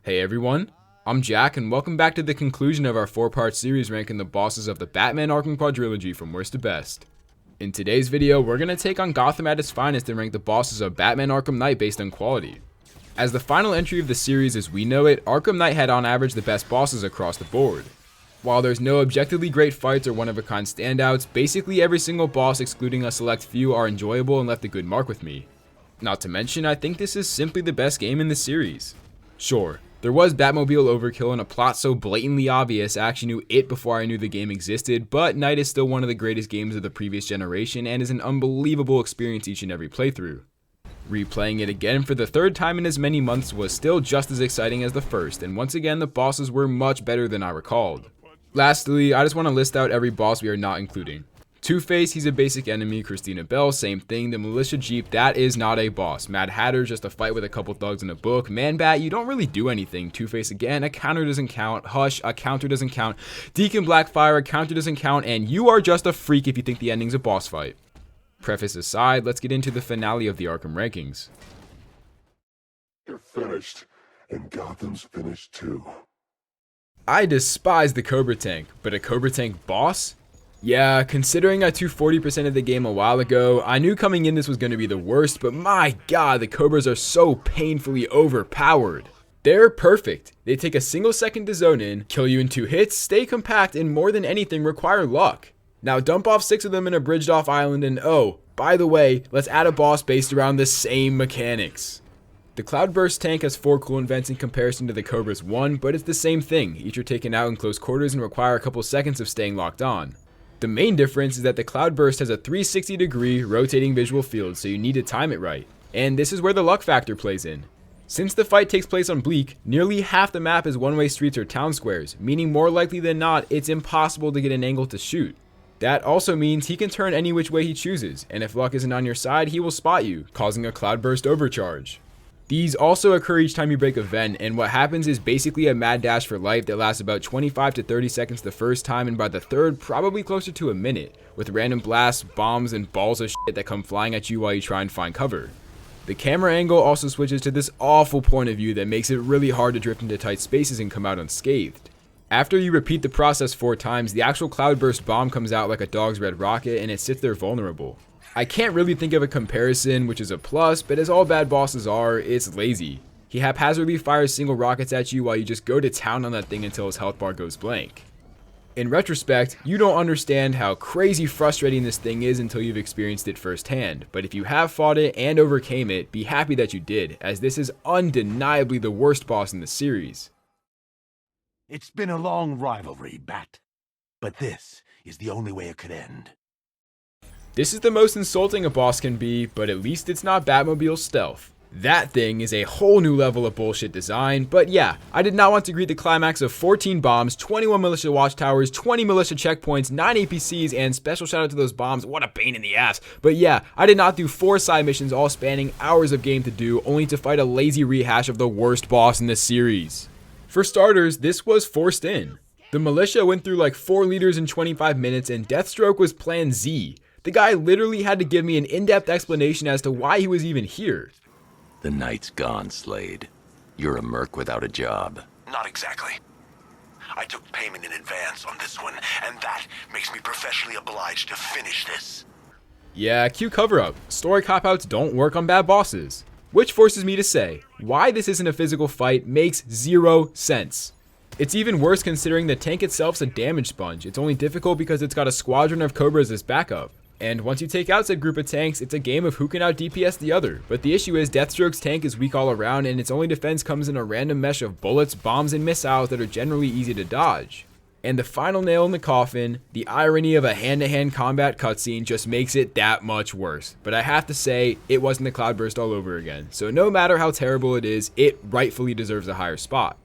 Hey everyone, I'm Jack and welcome back to the conclusion of our 4-part series ranking the bosses of the Batman Arkham quadrilogy from worst to best. In today's video, we're going to take on Gotham at its finest and rank the bosses of Batman Arkham Knight based on quality. As the final entry of the series as we know it, Arkham Knight had on average the best bosses across the board. While there's no objectively great fights or one-of-a-kind standouts, basically every single boss excluding a select few are enjoyable and left a good mark with me. Not to mention, I think this is simply the best game in the series. Sure, there was Batmobile overkill and a plot so blatantly obvious I actually knew it before I knew the game existed, but Knight is still one of the greatest games of the previous generation and is an unbelievable experience each and every playthrough. Replaying it again for the third time in as many months was still just as exciting as the first, and once again the bosses were much better than I recalled. Lastly, I just want to list out every boss we are not including. Two-Face, he's a basic enemy. Christina Bell, same thing. The Militia Jeep, that is not a boss. Mad Hatter, just a fight with a couple thugs in a book. Man-Bat, you don't really do anything. Two-Face again, a counter doesn't count. Hush, a counter doesn't count. Deacon Blackfire, a counter doesn't count. And you are just a freak if you think the ending's a boss fight. Preface aside, let's get into the finale of the Arkham rankings. You're finished, and Gotham's finished too. I despise the Cobra Tank, but a Cobra Tank boss? Yeah, considering I 240% of the game a while ago, I knew coming in this was going to be the worst, but my god, the Cobras are so painfully overpowered. They're perfect. They take a single second to zone in, kill you in 2 hits, stay compact, and more than anything require luck. Now dump off 6 of them in a bridged off island and oh, by the way, let's add a boss based around the same mechanics. The Cloudburst tank has 4 cool events in comparison to the Cobra's 1, but it's the same thing. Each are taken out in close quarters and require a couple seconds of staying locked on. The main difference is that the Cloudburst has a 360-degree rotating visual field, so you need to time it right. And this is where the luck factor plays in. Since the fight takes place on Bleak, nearly half the map is one-way streets or town squares, meaning more likely than not, it's impossible to get an angle to shoot. That also means he can turn any which way he chooses, and if luck isn't on your side, he will spot you, causing a Cloudburst overcharge. These also occur each time you break a vent, and what happens is basically a mad dash for life that lasts about 25 to 30 seconds the first time, and by the third, probably closer to a minute, with random blasts, bombs, and balls of shit that come flying at you while you try and find cover. The camera angle also switches to this awful point of view that makes it really hard to drift into tight spaces and come out unscathed. After you repeat the process 4 times, the actual Cloudburst bomb comes out like a dog's red rocket, and it sits there vulnerable. I can't really think of a comparison, which is a plus, but as all bad bosses are, it's lazy. He haphazardly fires single rockets at you while you just go to town on that thing until his health bar goes blank. In retrospect, you don't understand how crazy frustrating this thing is until you've experienced it firsthand, but if you have fought it and overcame it, be happy that you did, as this is undeniably the worst boss in the series. It's been a long rivalry, Bat, but this is the only way it could end. This is the most insulting a boss can be, but at least it's not Batmobile stealth. That thing is a whole new level of bullshit design, but yeah, I did not want to greet the climax of 14 bombs, 21 militia watchtowers, 20 militia checkpoints, 9 APCs, and special shout out to those bombs, what a pain in the ass. But yeah, I did not do 4 side missions all spanning hours of game to do, only to fight a lazy rehash of the worst boss in the series. For starters, this was forced in. The militia went through like 4 liters in 25 minutes and Deathstroke was Plan Z. The guy literally had to give me an in-depth explanation as to why he was even here. The night's gone, Slade. You're a merc without a job. Not exactly. I took payment in advance on this one, and that makes me professionally obliged to finish this. Yeah, cue cover-up. Story cop-outs don't work on bad bosses. Which forces me to say, why this isn't a physical fight makes 0 sense. It's even worse considering the tank itself's a damage sponge. It's only difficult because it's got a squadron of Cobras as backup. And once you take out said group of tanks, it's a game of who can out DPS the other. But the issue is Deathstroke's tank is weak all around and its only defense comes in a random mesh of bullets, bombs, and missiles that are generally easy to dodge. And the final nail in the coffin, the irony of a hand-to-hand combat cutscene just makes it that much worse. But I have to say, it wasn't the Cloudburst all over again. So no matter how terrible it is, it rightfully deserves a higher spot.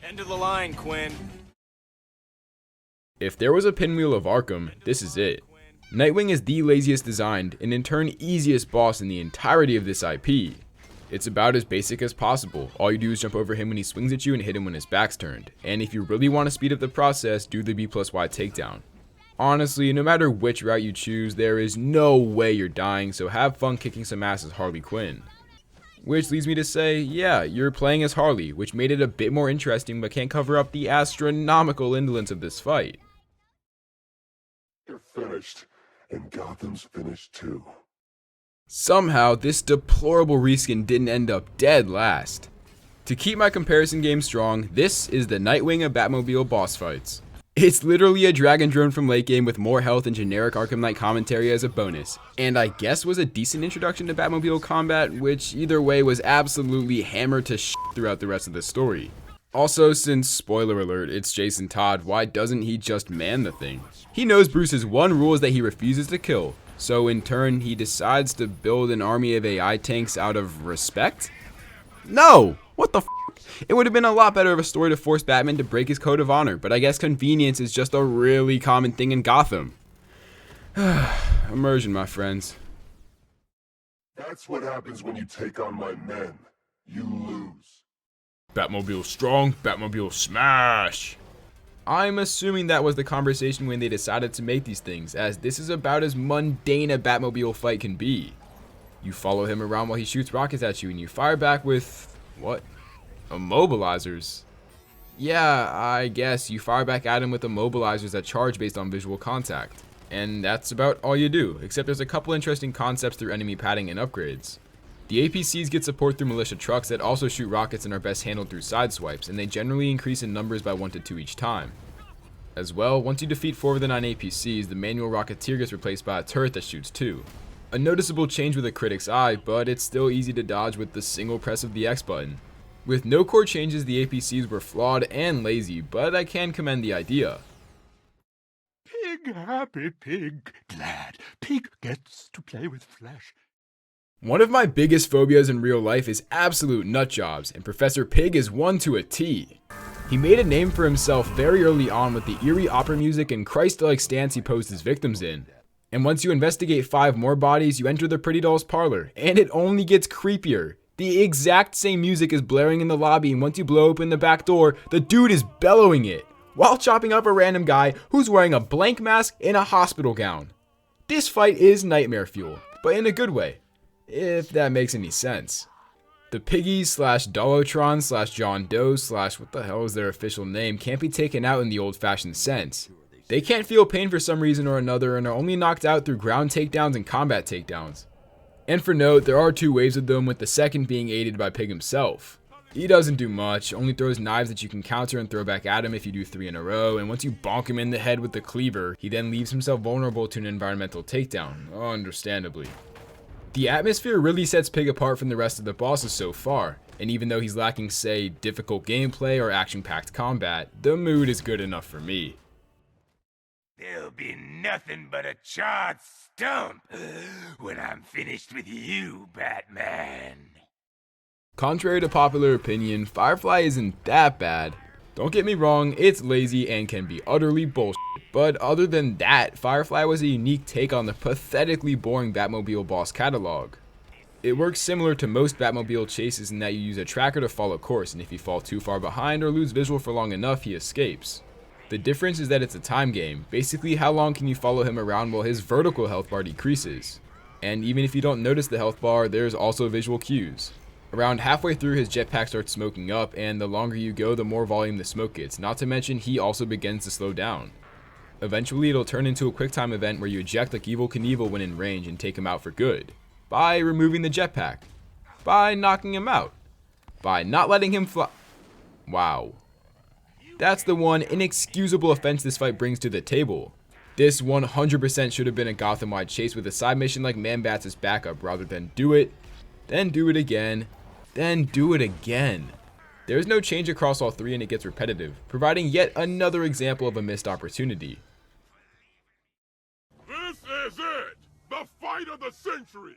End of the line, Quinn. If there was a pinwheel of Arkham, this is it. Nightwing is the laziest designed, and in turn easiest boss in the entirety of this IP. It's about as basic as possible. All you do is jump over him when he swings at you and hit him when his back's turned. And if you really want to speed up the process, do the B+Y takedown. Honestly, no matter which route you choose, there is no way you're dying, so have fun kicking some ass as Harley Quinn. Which leads me to say, yeah, you're playing as Harley, which made it a bit more interesting but can't cover up the astronomical indolence of this fight. You're finished, and Gotham's finished too. Somehow, this deplorable reskin didn't end up dead last. To keep my comparison game strong, this is the Nightwing of Batmobile boss fights. It's literally a dragon drone from late game with more health and generic ArkhamKnight commentary as a bonus, and I guess was a decent introduction to Batmobile combat, which either way was absolutely hammered to shit throughout the rest of the story. Also, since, spoiler alert, it's Jason Todd, why doesn't he just man the thing? He knows Bruce's one rule is that he refuses to kill, so in turn he decides to build an army of AI tanks out of respect? No! What the f***? It would have been a lot better of a story to force Batman to break his code of honor, but I guess convenience is just a really common thing in Gotham. Immersion, my friends. That's what happens when you take on my men. You lose. Batmobile strong, Batmobile smash! I'm assuming that was the conversation when they decided to make these things, as this is about as mundane a Batmobile fight can be. You follow him around while he shoots rockets at you, and you fire back with... what? Immobilizers. Yeah, I guess you fire back at him with immobilizers that charge based on visual contact. And that's about all you do, except there's a couple interesting concepts through enemy padding and upgrades. The APCs get support through militia trucks that also shoot rockets and are best handled through side swipes, and they generally increase in numbers by 1 to 2 each time. As well, once you defeat 4 of the 9 APCs, the manual rocketeer gets replaced by a turret that shoots 2. A noticeable change with a critic's eye, but it's still easy to dodge with the single press of the X button. With no core changes, the APCs were flawed and lazy, but I can commend the idea. Pig happy, pig glad. Pig gets to play with flesh. One of my biggest phobias in real life is absolute nutjobs, and Professor Pig is one to a T. He made a name for himself very early on with the eerie opera music and Christ-like stance he posed his victims in. And once you investigate 5 more bodies, you enter the Pretty Doll's parlor, and it only gets creepier. The exact same music is blaring in the lobby, and once you blow open the back door, the dude is bellowing it, while chopping up a random guy who's wearing a blank mask and a hospital gown. This fight is nightmare fuel, but in a good way, if that makes any sense. The Piggies / Dollotron / John Doe / what the hell is their official name can't be taken out in the old-fashioned sense. They can't feel pain for some reason or another and are only knocked out through ground takedowns and combat takedowns. And for note, there are 2 waves of them, with the second being aided by Pig himself. He doesn't do much, only throws knives that you can counter and throw back at him if you do 3 in a row, and once you bonk him in the head with the cleaver, he then leaves himself vulnerable to an environmental takedown, understandably. The atmosphere really sets Pig apart from the rest of the bosses so far, and even though he's lacking, say, difficult gameplay or action-packed combat, the mood is good enough for me. There'll be nothing but a charred stump when I'm finished with you, Batman. Contrary to popular opinion, Firefly isn't that bad. Don't get me wrong, it's lazy and can be utterly bullshit, but other than that, Firefly was a unique take on the pathetically boring Batmobile boss catalog. It works similar to most Batmobile chases in that you use a tracker to follow course, and if you fall too far behind or lose visual for long enough, he escapes. The difference is that it's a time game. Basically, how long can you follow him around while his vertical health bar decreases? And even if you don't notice the health bar, there's also visual cues. Around halfway through, his jetpack starts smoking up, and the longer you go, the more volume the smoke gets, not to mention he also begins to slow down. Eventually, it'll turn into a QuickTime event where you eject like Evel Knievel when in range and take him out for good. By removing the jetpack. By knocking him out. By not letting him fly. Wow. That's the one inexcusable offense this fight brings to the table. This 100% should have been a Gotham-wide chase with a side mission like Man-Bats as backup, rather than do it, then do it again, then do it again. There's no change across all 3 and it gets repetitive, providing yet another example of a missed opportunity. This is it! The fight of the century!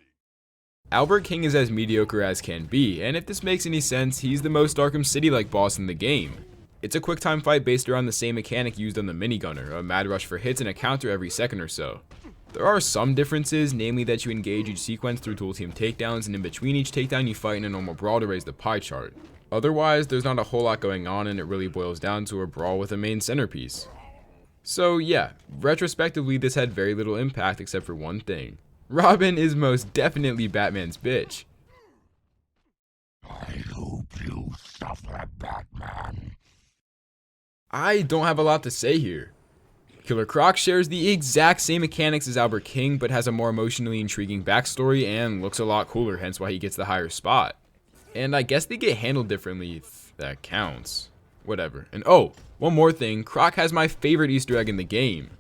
Albert King is as mediocre as can be, and if this makes any sense, he's the most Arkham City-like boss in the game. It's a quick time fight based around the same mechanic used on the minigunner, a mad rush for hits and a counter every second or so. There are some differences, namely that you engage each sequence through dual team takedowns, and in between each takedown you fight in a normal brawl to raise the pie chart. Otherwise, there's not a whole lot going on and it really boils down to a brawl with a main centerpiece. So yeah, retrospectively this had very little impact except for one thing. Robin is most definitely Batman's bitch. I hope you suffer, Batman. I don't have a lot to say here. Killer Croc shares the exact same mechanics as Albert King, but has a more emotionally intriguing backstory and looks a lot cooler, hence why he gets the higher spot. And I guess they get handled differently, if that counts. Whatever. And oh, one more thing, Croc has my favorite Easter egg in the game.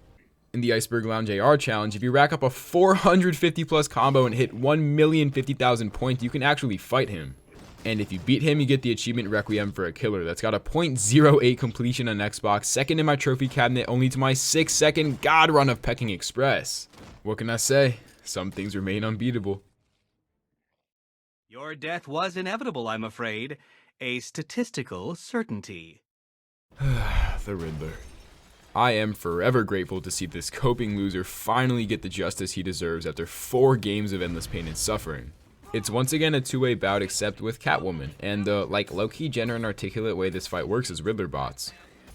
In the Iceberg Lounge AR challenge, if you rack up a 450 plus combo and hit 1,050,000 points, you can actually fight him. And if you beat him, you get the achievement Requiem for a Killer. That's got a .08 completion on Xbox, second in my trophy cabinet, only to my 6-second god run of Pecking Express. What can I say? Some things remain unbeatable. Your death was inevitable, I'm afraid. A statistical certainty. The Riddler. I am forever grateful to see this coping loser finally get the justice he deserves after 4 games of endless pain and suffering. It's once again a two-way bout except with Catwoman, and the low-key gender and articulate way this fight works is Riddler bots.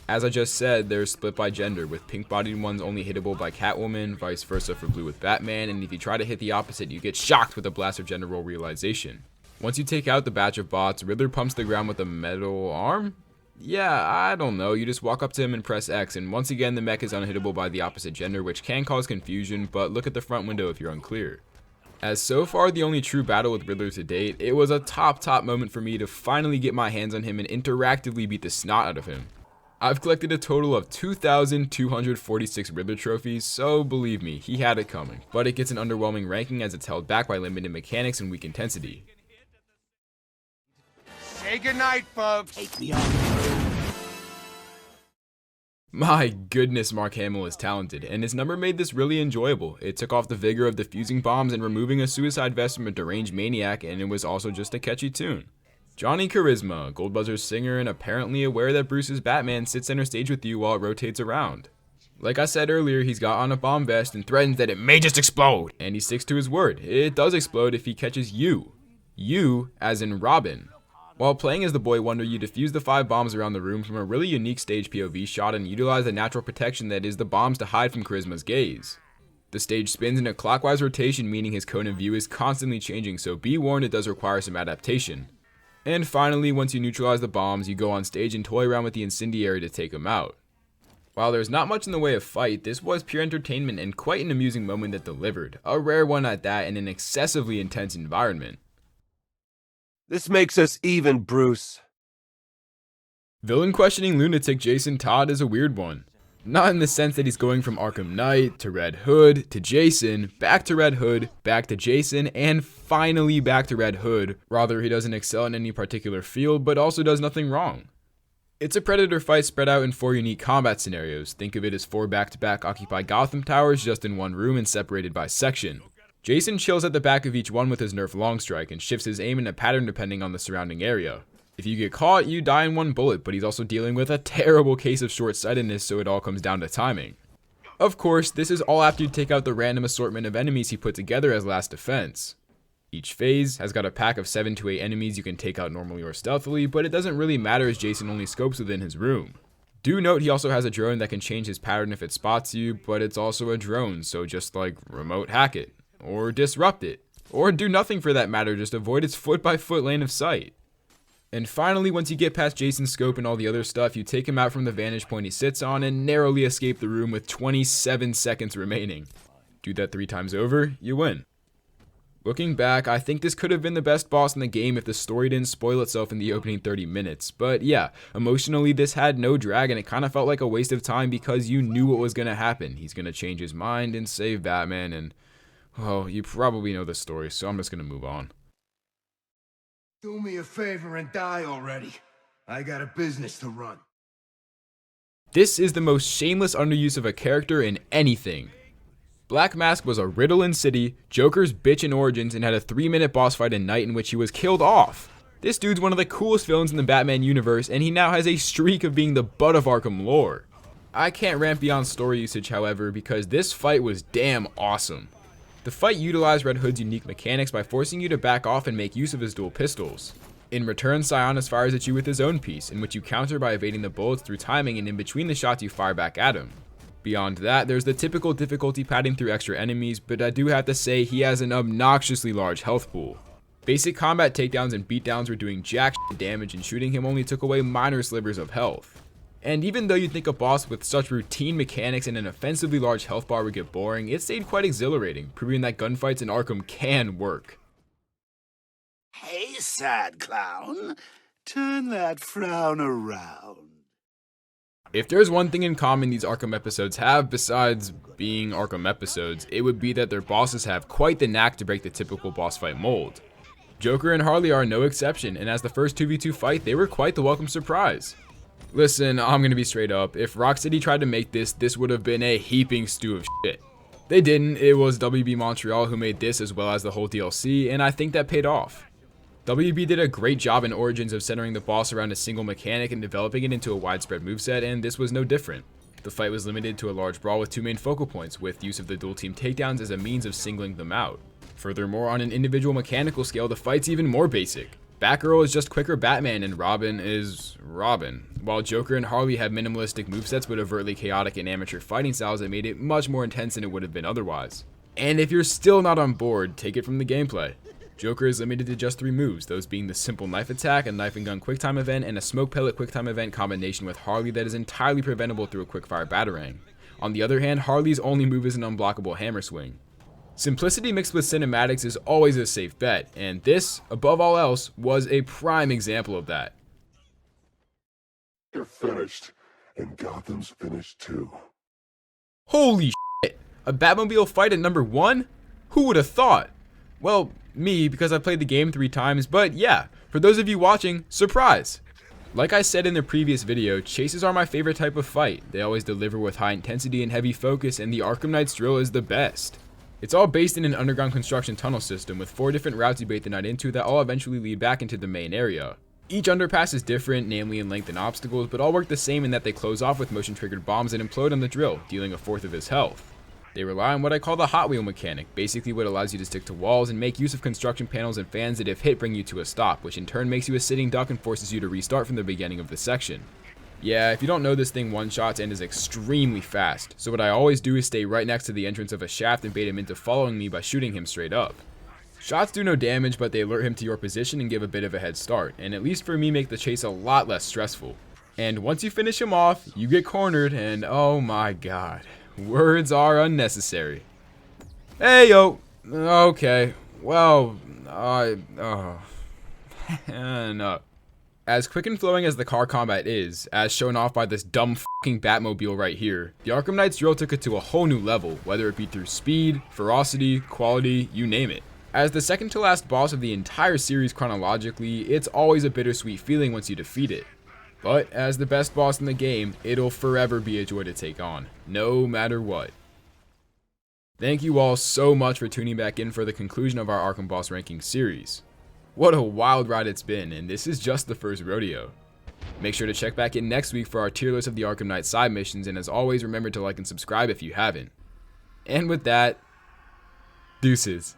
As I just said, they're split by gender, with pink-bodied ones only hittable by Catwoman, vice versa for blue with Batman, and if you try to hit the opposite, you get shocked with a blast of gender role realization. Once you take out the batch of bots, Riddler pumps the ground with a metal arm? Yeah, I don't know, you just walk up to him and press X, and once again the mech is unhittable by the opposite gender, which can cause confusion, but look at the front window if you're unclear. As so far the only true battle with Riddler to date, it was a top moment for me to finally get my hands on him and interactively beat the snot out of him. I've collected a total of 2,246 Riddler trophies, so believe me, he had it coming, but it gets an underwhelming ranking as it's held back by limited mechanics and weak intensity. Say goodnight, folks. Take me My goodness, Mark Hamill is talented, and his number made this really enjoyable. It took off the vigor of defusing bombs and removing a suicide vest from a deranged maniac, and it was also just a catchy tune. Johnny Charisma, Gold Buzzer's singer and apparently aware that Bruce's Batman sits center stage with you while it rotates around. Like I said earlier, he's got on a bomb vest and threatens that it may just explode, and he sticks to his word. It does explode if he catches you. You, as in Robin. While playing as the Boy Wonder, you defuse the 5 bombs around the room from a really unique stage POV shot and utilize the natural protection that is the bombs to hide from Charisma's gaze. The stage spins in a clockwise rotation, meaning his cone of view is constantly changing, so be warned it does require some adaptation. And finally, once you neutralize the bombs, you go on stage and toy around with the incendiary to take them out. While there's not much in the way of fight, this was pure entertainment and quite an amusing moment that delivered, a rare one at that in an excessively intense environment. This makes us even, Bruce. Villain questioning lunatic Jason Todd is a weird one. Not in the sense that he's going from ArkhamKnight to Red Hood to Jason, back to Red Hood, back to Jason, and finally back to Red Hood. Rather, he doesn't excel in any particular field, but also does nothing wrong. It's a Predator fight spread out in 4 unique combat scenarios. Think of it as 4 back-to-back Occupy Gotham towers just in one room and separated by section. Jason chills at the back of each one with his Nerf long strike and shifts his aim in a pattern depending on the surrounding area. If you get caught, you die in 1 bullet, but he's also dealing with a terrible case of short-sightedness, so it all comes down to timing. Of course, this is all after you take out the random assortment of enemies he put together as last defense. Each phase has got a pack of 7 to 8 enemies you can take out normally or stealthily, but it doesn't really matter as Jason only scopes within his room. Do note he also has a drone that can change his pattern if it spots you, but it's also a drone, so just remote hack it. Or disrupt it, or do nothing for that matter, just avoid its foot-by-foot lane of sight. And finally, once you get past Jason's scope and all the other stuff, you take him out from the vantage point he sits on and narrowly escape the room with 27 seconds remaining. Do that 3 times over, you win. Looking back, I think this could have been the best boss in the game if the story didn't spoil itself in the opening 30 minutes, but yeah, emotionally this had no drag and it kind of felt like a waste of time because you knew what was going to happen. He's going to change his mind and save Batman and... well, you probably know the story, so I'm just gonna move on. Do me a favor and die already. I got a business to run. This is the most shameless underuse of a character in anything. Black Mask was a riddle in City, Joker's bitch in Origins, and had a 3-minute boss fight in Night in which he was killed off. This dude's one of the coolest villains in the Batman universe, and he now has a streak of being the butt of Arkham lore. I can't rant beyond story usage, however, because this fight was damn awesome. The fight utilized Red Hood's unique mechanics by forcing you to back off and make use of his dual pistols. In return, Sionis fires at you with his own piece, in which you counter by evading the bullets through timing, and in between the shots you fire back at him. Beyond that, there's the typical difficulty padding through extra enemies, but I do have to say he has an obnoxiously large health pool. Basic combat takedowns and beatdowns were doing jack shit damage, and shooting him only took away minor slivers of health. And even though you'd think a boss with such routine mechanics and an offensively large health bar would get boring, it stayed quite exhilarating, proving that gunfights in Arkham can work. Hey, sad clown. Turn that frown around. If there's one thing in common these Arkham episodes have, besides being Arkham episodes, it would be that their bosses have quite the knack to break the typical boss fight mold. Joker and Harley are no exception, and as the first 2v2 fight, they were quite the welcome surprise. Listen, I'm gonna be straight up, if Rocksteady tried to make this would have been a heaping stew of shit. They didn't, it was WB Montreal who made this as well as the whole DLC, and I think that paid off. WB did a great job in Origins of centering the boss around a single mechanic and developing it into a widespread moveset, and this was no different. The fight was limited to a large brawl with two main focal points, with use of the dual team takedowns as a means of singling them out. Furthermore, on an individual mechanical scale, the fight's even more basic. Batgirl is just quicker Batman, and Robin is Robin, while Joker and Harley have minimalistic movesets but overtly chaotic and amateur fighting styles that made it much more intense than it would have been otherwise. And if you're still not on board, take it from the gameplay. Joker is limited to just 3 moves, those being the simple knife attack, a knife and gun quicktime event, and a smoke pellet quicktime event combination with Harley that is entirely preventable through a quickfire batarang. On the other hand, Harley's only move is an unblockable hammer swing. Simplicity mixed with cinematics is always a safe bet, and this, above all else, was a prime example of that. You're finished, and Gotham's finished too. Holy shit! A Batmobile fight at number 1? Who would have thought? Well, me, because I played the game 3 times, but yeah, for those of you watching, surprise! Like I said in the previous video, chases are my favorite type of fight. They always deliver with high intensity and heavy focus, and the ArkhamKnight's drill is the best. It's all based in an underground construction tunnel system with 4 different routes you bait the knight into that all eventually lead back into the main area. Each underpass is different, namely in length and obstacles, but all work the same in that they close off with motion triggered bombs that implode on the drill, dealing 1/4 of his health. They rely on what I call the Hot Wheel mechanic, basically what allows you to stick to walls and make use of construction panels and fans that if hit bring you to a stop, which in turn makes you a sitting duck and forces you to restart from the beginning of the section. Yeah, if you don't know, this thing one-shots and is extremely fast, so what I always do is stay right next to the entrance of a shaft and bait him into following me by shooting him straight up. Shots do no damage, but they alert him to your position and give a bit of a head start, and at least for me make the chase a lot less stressful. And once you finish him off, you get cornered, and oh my god, words are unnecessary. Hey yo, okay, well, no. As quick and flowing as the car combat is, as shown off by this dumb fucking Batmobile right here, the ArkhamKnight's drill took it to a whole new level, whether it be through speed, ferocity, quality, you name it. As the second to last boss of the entire series chronologically, it's always a bittersweet feeling once you defeat it. But as the best boss in the game, it'll forever be a joy to take on, no matter what. Thank you all so much for tuning back in for the conclusion of our Arkham Boss Ranking series. What a wild ride it's been, and this is just the first rodeo. Make sure to check back in next week for our tier list of the Arkham Knight side missions, and as always, remember to like and subscribe if you haven't. And with that, deuces.